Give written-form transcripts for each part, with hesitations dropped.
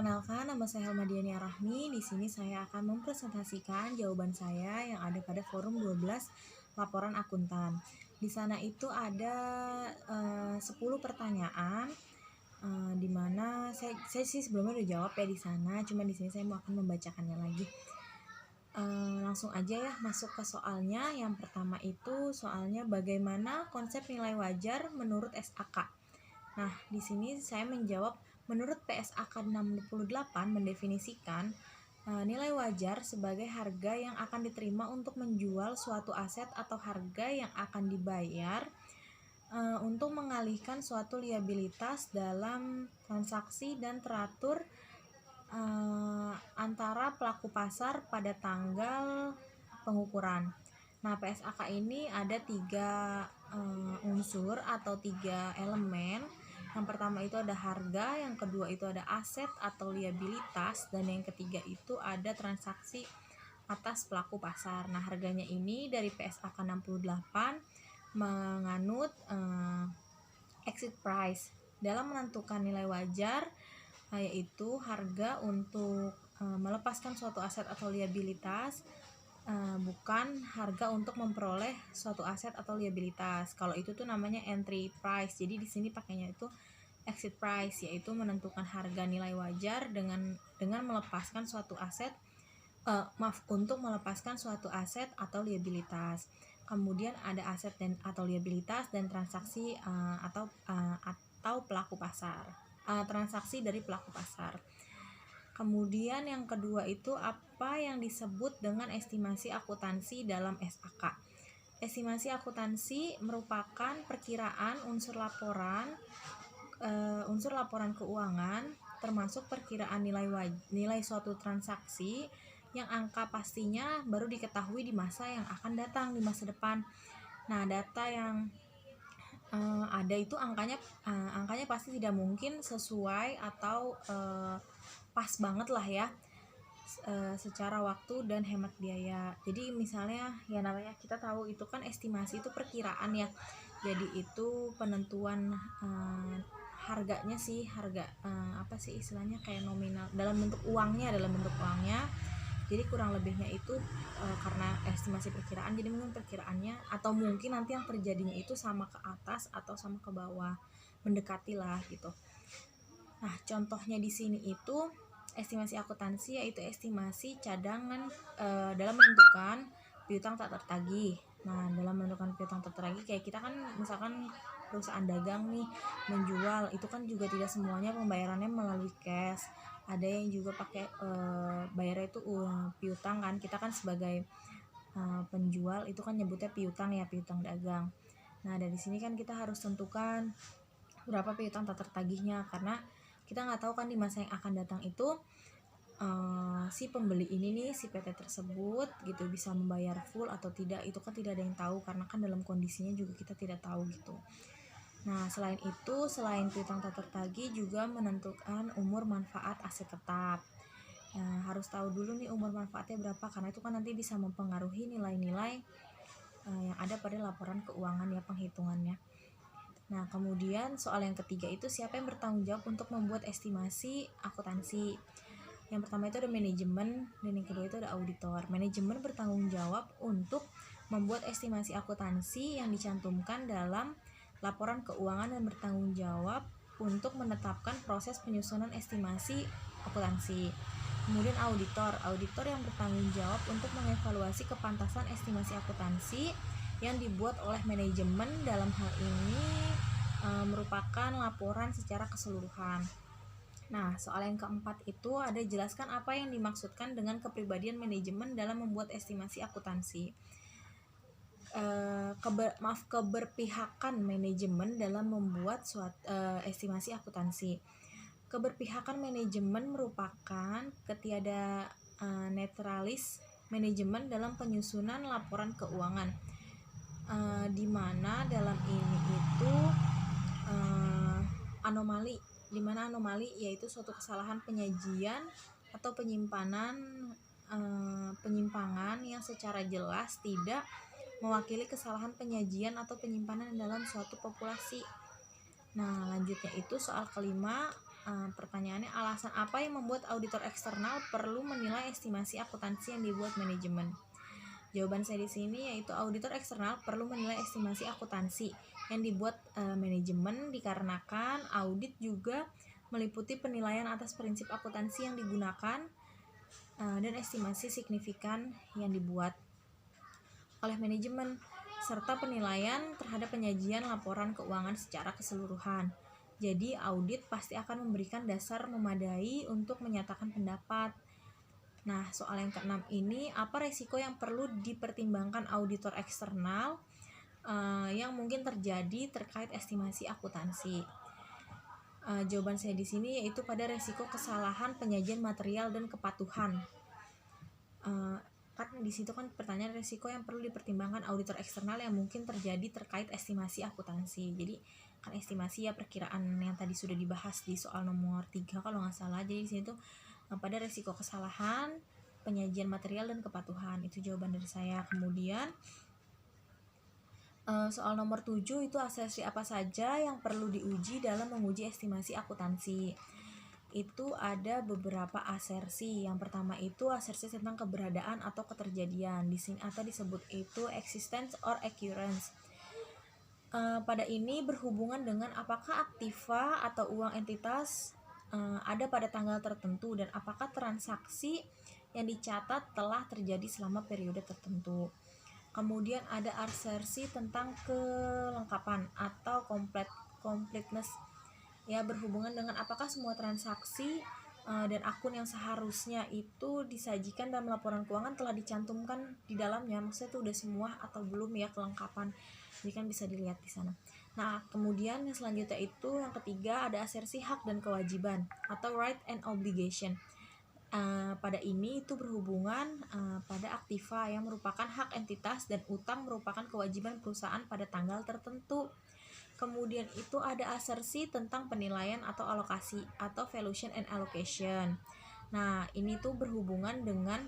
Perkenalkan, nama saya Helmadiani Rahmi. Di sini saya akan mempresentasikan jawaban saya yang ada pada forum 12 laporan akuntan. Di sana itu ada 10 pertanyaan, di mana saya sih sebelumnya udah jawab ya di sana, cuma di sini saya mau akan membacakannya lagi. Langsung aja ya masuk ke soalnya. Yang pertama itu soalnya bagaimana konsep nilai wajar menurut SAK. Nah, di sini saya menjawab menurut PSAK 68 mendefinisikan nilai wajar sebagai harga yang akan diterima untuk menjual suatu aset atau harga yang akan dibayar untuk mengalihkan suatu liabilitas dalam transaksi dan teratur antara pelaku pasar pada tanggal pengukuran. Nah, PSAK ini ada 3 unsur atau 3 elemen. Yang pertama itu ada harga, yang kedua itu ada aset atau liabilitas, dan yang ketiga itu ada transaksi atas pelaku pasar. Nah, harganya ini dari PSAK 68 menganut exit price dalam menentukan nilai wajar, yaitu harga untuk melepaskan suatu aset atau liabilitas, bukan harga untuk memperoleh suatu aset atau liabilitas. Kalau itu tuh namanya entry price. Jadi di sini pakainya itu exit price, yaitu menentukan harga nilai wajar dengan melepaskan suatu aset untuk melepaskan suatu aset atau liabilitas. Kemudian ada aset dan atau liabilitas dan transaksi atau pelaku pasar. Transaksi dari pelaku pasar. Kemudian yang kedua itu apa yang disebut dengan estimasi akuntansi dalam SAK. Estimasi akuntansi merupakan perkiraan unsur laporan keuangan, termasuk perkiraan nilai suatu transaksi yang angka pastinya baru diketahui di masa yang akan datang, di masa depan. Nah, data yang ada itu angkanya pasti tidak mungkin sesuai atau pas banget lah ya secara waktu dan hemat biaya. Jadi misalnya ya namanya kita tahu itu kan estimasi itu perkiraan ya. Jadi itu penentuan harganya sih, harga apa sih istilahnya, kayak nominal dalam bentuk uangnya. Jadi kurang lebihnya itu karena estimasi perkiraan, jadi mungkin perkiraannya atau mungkin nanti yang terjadinya itu sama ke atas atau sama ke bawah, mendekati lah gitu. Nah, contohnya di sini itu estimasi akuntansi yaitu estimasi cadangan dalam menentukan piutang tak tertagih. Nah, dalam menentukan piutang tak tertagih kayak kita kan misalkan perusahaan dagang nih menjual, itu kan juga tidak semuanya pembayarannya melalui cash. Ada yang juga pakai bayarnya itu piutang kan. Kita kan sebagai penjual itu kan nyebutnya piutang ya, piutang dagang. Nah, dari sini kan kita harus tentukan berapa piutang tak tertagihnya, karena kita nggak tahu kan di masa yang akan datang itu si pembeli ini nih, si PT tersebut gitu bisa membayar full atau tidak. Itu kan tidak ada yang tahu karena kan dalam kondisinya juga kita tidak tahu gitu. Nah, selain itu, selain piutang tak tertagih juga menentukan umur manfaat aset tetap. Harus tahu dulu nih umur manfaatnya berapa, karena itu kan nanti bisa mempengaruhi nilai-nilai yang ada pada laporan keuangan ya, penghitungannya. Nah, kemudian soal yang ketiga itu siapa yang bertanggung jawab untuk membuat estimasi akuntansi. Yang pertama itu ada manajemen, dan yang kedua itu ada auditor. Manajemen bertanggung jawab untuk membuat estimasi akuntansi yang dicantumkan dalam laporan keuangan dan bertanggung jawab untuk menetapkan proses penyusunan estimasi akuntansi. Kemudian auditor yang bertanggung jawab untuk mengevaluasi kepantasan estimasi akuntansi yang dibuat oleh manajemen. Dalam hal ini merupakan laporan secara keseluruhan. Nah, soal yang keempat itu ada jelaskan apa yang dimaksudkan dengan kepribadian manajemen dalam membuat estimasi akuntansi. Keberpihakan manajemen dalam membuat estimasi akuntansi. Keberpihakan manajemen merupakan ketiada netralis manajemen dalam penyusunan laporan keuangan, di mana dalam ini itu anomali yaitu suatu kesalahan penyajian atau penyimpangan yang secara jelas tidak mewakili kesalahan penyajian atau penyimpanan dalam suatu populasi. Nah, lanjutnya itu soal kelima, Pertanyaannya, alasan apa yang membuat auditor eksternal perlu menilai estimasi akuntansi yang dibuat manajemen? Jawaban saya di sini yaitu auditor eksternal perlu menilai estimasi akuntansi yang dibuat manajemen dikarenakan audit juga meliputi penilaian atas prinsip akuntansi yang digunakan dan estimasi signifikan yang dibuat oleh manajemen serta penilaian terhadap penyajian laporan keuangan secara keseluruhan. Jadi audit pasti akan memberikan dasar memadai untuk menyatakan pendapat. Nah, soal yang keenam ini, apa resiko yang perlu dipertimbangkan auditor eksternal yang mungkin terjadi terkait estimasi akuntansi? Jawaban saya di sini yaitu pada resiko kesalahan penyajian material dan kepatuhan. Kan di situ kan pertanyaan resiko yang perlu dipertimbangkan auditor eksternal yang mungkin terjadi terkait estimasi akuntansi. Jadi kan estimasi ya perkiraan yang tadi sudah dibahas di soal nomor 3 kalau nggak salah. Jadi di sini tuh pada resiko kesalahan penyajian material dan kepatuhan, itu jawaban dari saya. Kemudian soal nomor 7 itu asersi apa saja yang perlu diuji dalam menguji estimasi akuntansi. Itu ada beberapa asersi. Yang pertama itu asersi tentang keberadaan atau keterjadian. Di sini atau disebut itu existence or occurrence. Pada ini berhubungan dengan apakah aktiva atau uang entitas ada pada tanggal tertentu dan apakah transaksi yang dicatat telah terjadi selama periode tertentu. Kemudian ada asersi tentang kelengkapan atau completeness, ya, berhubungan dengan apakah semua transaksi dan akun yang seharusnya itu disajikan dalam laporan keuangan telah dicantumkan di dalamnya. Maksudnya itu udah semua atau belum ya kelengkapan. Jadi kan bisa dilihat di sana. Nah, kemudian yang selanjutnya itu yang ketiga ada asersi hak dan kewajiban atau right and obligation. Pada ini itu berhubungan pada aktiva yang merupakan hak entitas dan utang merupakan kewajiban perusahaan pada tanggal tertentu. Kemudian itu ada asersi tentang penilaian atau alokasi atau valuation and allocation. Nah, ini tuh berhubungan dengan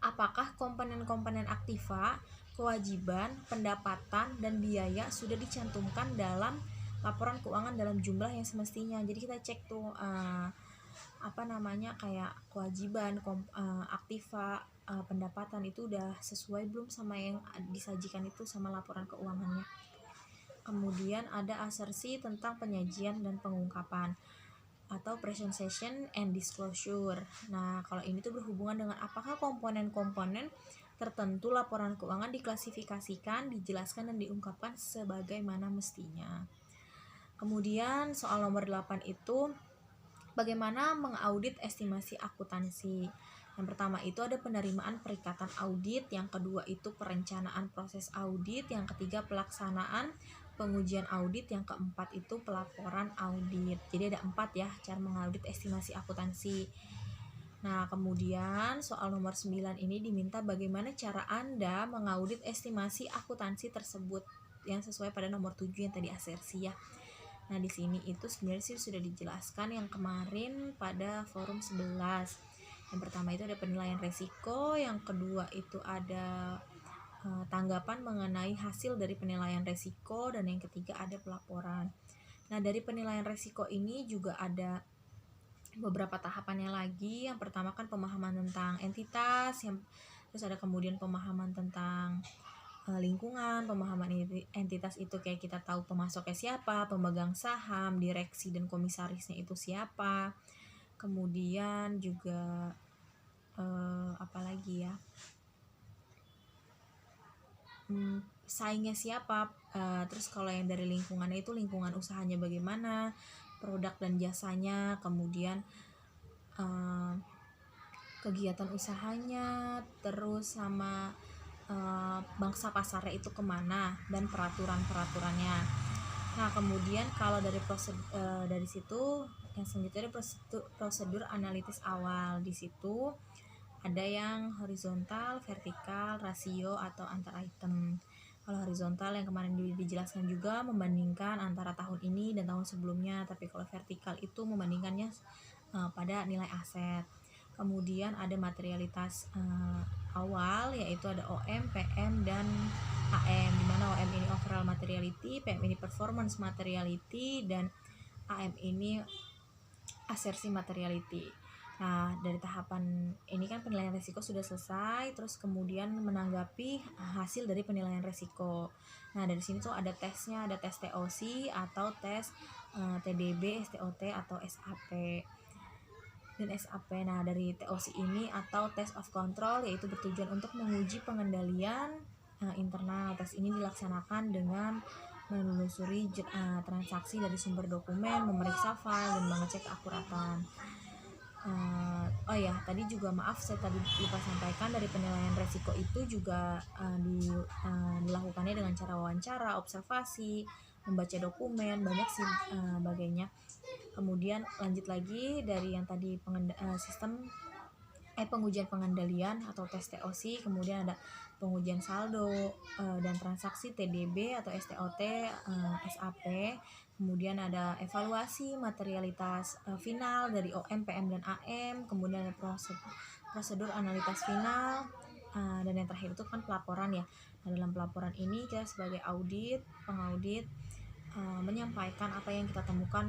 apakah komponen-komponen aktiva, kewajiban, pendapatan, dan biaya sudah dicantumkan dalam laporan keuangan dalam jumlah yang semestinya. Jadi kita cek tuh kayak kewajiban, aktiva, pendapatan itu udah sesuai belum sama yang disajikan itu sama laporan keuangannya. Kemudian ada asersi tentang penyajian dan pengungkapan atau presentation and disclosure. Nah, kalau ini tuh berhubungan dengan apakah komponen-komponen tertentu laporan keuangan diklasifikasikan, dijelaskan, dan diungkapkan sebagaimana mestinya. Kemudian soal nomor 8 itu bagaimana mengaudit estimasi akuntansi. Yang pertama itu ada penerimaan perikatan audit, yang kedua itu perencanaan proses audit, yang ketiga pelaksanaan pengujian audit, yang keempat itu pelaporan audit. Jadi ada 4 ya cara mengaudit estimasi akuntansi. Nah, kemudian soal nomor 9 ini diminta bagaimana cara Anda mengaudit estimasi akuntansi tersebut yang sesuai pada nomor 7 yang tadi asersi ya. Nah, di sini itu sebenarnya sih sudah dijelaskan yang kemarin pada forum 11. Yang pertama itu ada penilaian resiko, yang kedua itu ada tanggapan mengenai hasil dari penilaian resiko, dan yang ketiga ada pelaporan. Nah, dari penilaian resiko ini juga ada beberapa tahapannya lagi. Yang pertama kan pemahaman tentang entitas, terus ada kemudian pemahaman tentang lingkungan. Pemahaman entitas itu kayak kita tahu pemasoknya siapa, pemegang saham, direksi dan komisarisnya itu siapa. Kemudian juga apalagi ya, saingnya siapa. Terus kalau yang dari lingkungannya itu lingkungan usahanya bagaimana, produk dan jasanya, kemudian kegiatan usahanya, terus sama bangsa pasarnya itu kemana, dan peraturan-peraturannya. Nah, kemudian kalau dari dari situ yang selanjutnya ada prosedur analitis awal. Di situ ada yang horizontal, vertikal, rasio atau antar item. Kalau horizontal yang kemarin dijelaskan juga membandingkan antara tahun ini dan tahun sebelumnya, tapi kalau vertikal itu membandingkannya pada nilai aset. Kemudian ada materialitas awal, yaitu ada OM, PM, dan AM, di mana OM ini overall materiality, PM ini performance materiality, dan AM ini asersi materiality. Nah, dari tahapan ini kan penilaian risiko sudah selesai, terus kemudian menanggapi hasil dari penilaian risiko. Nah, dari sini tuh ada tesnya, ada tes TOC atau tes TDB, STOT atau SAP. Dan SAP. Nah, dari TOC ini atau test of control yaitu bertujuan untuk menguji pengendalian internal. Tes ini dilaksanakan dengan menelusuri transaksi dari sumber dokumen, memeriksa file, dan mengecek keakuratan. Oh ya, tadi juga maaf saya tadi lupa sampaikan, dari penilaian resiko itu juga dilakukannya dengan cara wawancara, observasi, membaca dokumen, banyak sih bagainya. Kemudian lanjut lagi dari yang tadi pengujian pengendalian atau tes TOC, kemudian ada pengujian saldo dan transaksi TDB atau STOT, SAP, kemudian ada evaluasi materialitas final dari OM, PM, dan AM, kemudian ada prosedur analitas final, dan yang terakhir itu kan pelaporan ya. Nah, dalam pelaporan ini kita sebagai pengaudit menyampaikan apa yang kita temukan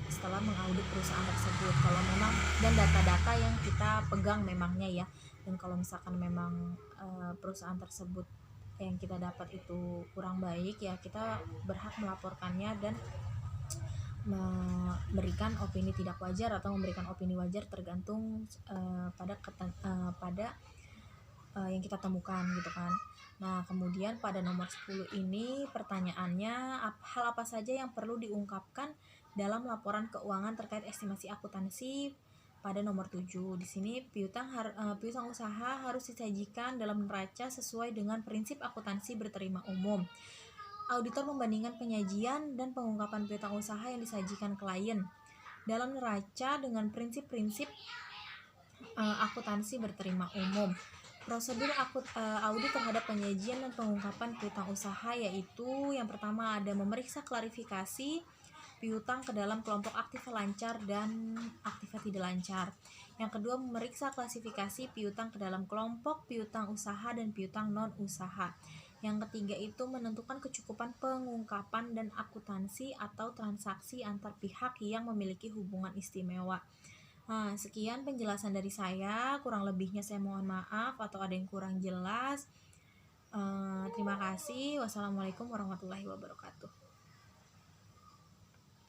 setelah mengaudit perusahaan tersebut, kalau memang, dan data-data yang kita pegang memangnya ya. Dan kalau misalkan memang perusahaan tersebut yang kita dapat itu kurang baik ya, kita berhak melaporkannya dan memberikan opini tidak wajar atau memberikan opini wajar tergantung pada yang kita temukan gitu kan. Nah, kemudian pada nomor 10 ini pertanyaannya, hal apa saja yang perlu diungkapkan dalam laporan keuangan terkait estimasi akuntansi pada nomor 7. Di sini piutang usaha harus disajikan dalam neraca sesuai dengan prinsip akuntansi berterima umum. Auditor membandingkan penyajian dan pengungkapan piutang usaha yang disajikan klien dalam neraca dengan prinsip-prinsip akuntansi berterima umum. Prosedur audit terhadap penyajian dan pengungkapan piutang usaha yaitu yang pertama ada memeriksa klarifikasi piutang ke dalam kelompok aktiva lancar dan aktiva tidak lancar. Yang kedua, memeriksa klasifikasi piutang ke dalam kelompok piutang usaha dan piutang non usaha. Yang ketiga itu menentukan kecukupan pengungkapan dan akuntansi atau transaksi antar pihak yang memiliki hubungan istimewa. Nah, sekian penjelasan dari saya, kurang lebihnya saya mohon maaf atau ada yang kurang jelas. Terima kasih. Wassalamualaikum warahmatullahi wabarakatuh.